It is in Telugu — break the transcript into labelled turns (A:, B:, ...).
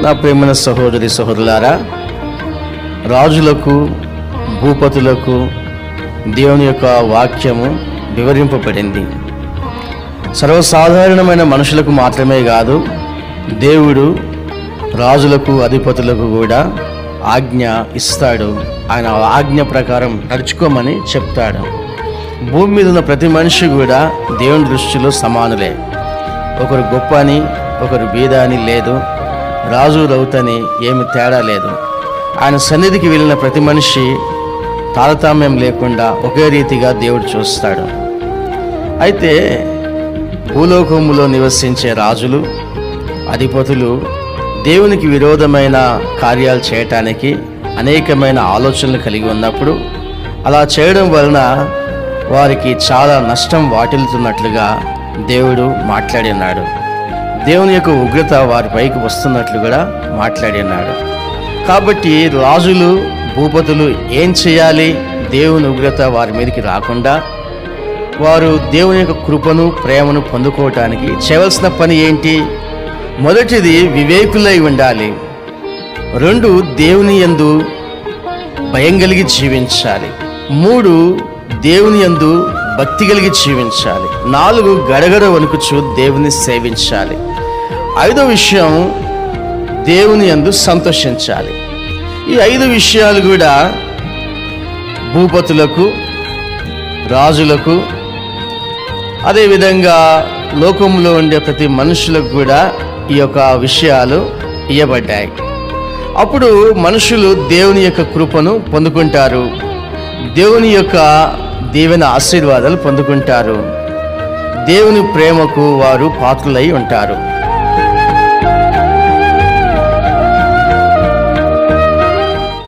A: నా ప్రియమైన సహోదరి సహోదరులారా, రాజులకు భూపతులకు దేవుని యొక్క వాక్యము వివరింపబడింది. సర్వసాధారణమైన మనుషులకు మాత్రమే కాదు, దేవుడు రాజులకు అధిపతులకు కూడా ఆజ్ఞ ఇస్తాడు. ఆయన ఆజ్ఞ ప్రకారం నడుచుకోమని చెప్తాడు. భూమి మీద ఉన్న ప్రతి మనిషి కూడా దేవుని దృష్టిలో సమానులే. ఒకరు గొప్ప అని ఒకరు బీద అని లేదు, రాజు రౌతని ఏమి తేడా లేదు. ఆయన సన్నిధికి వెళ్ళిన ప్రతి మనిషి తారతమ్యం లేకుండా ఒకే రీతిగా దేవుడు చూస్తాడు. అయితే భూలోకములో నివసించే రాజులు అధిపతులు దేవునికి విరోధమైన కార్యాలు చేయటానికి అనేకమైన ఆలోచనలు కలిగి ఉన్నప్పుడు అలా చేయడం వలన వారికి చాలా నష్టం వాటిల్లుతున్నట్లుగా దేవుడు మాట్లాడినాడు. దేవుని యొక్క ఉగ్రత వారి పైకి వస్తున్నట్లు కూడా మాట్లాడినాడు. కాబట్టి రాజులు భూపతులు ఏం చేయాలి? దేవుని ఉగ్రత వారి మీదకి రాకుండా వారు దేవుని యొక్క కృపను ప్రేమను పొందుకోవటానికి చేయవలసిన పని ఏంటి? మొదటిది వివేకులై ఉండాలి. 2 దేవుని యందు భయం కలిగి జీవించాలి. 3 దేవుని యందు భక్తి కలిగి జీవించాలి. 4 గడగడ వణుకుచు దేవుని సేవించాలి. 5వ విషయం దేవుని యందు సంతోషించాలి. ఈ 5 విషయాలు కూడా భూపతులకు, రాజులకు, అదేవిధంగా లోకంలో ఉండే ప్రతి మనుషులకు కూడా ఈ యొక్క విషయాలు ఇవ్వబడ్డాయి. అప్పుడు మనుషులు దేవుని యొక్క కృపను పొందుకుంటారు, దేవుని యొక్క దీవెన ఆశీర్వాదాలు పొందుకుంటారు, దేవుని ప్రేమకు వారు పాత్రులై ఉంటారు.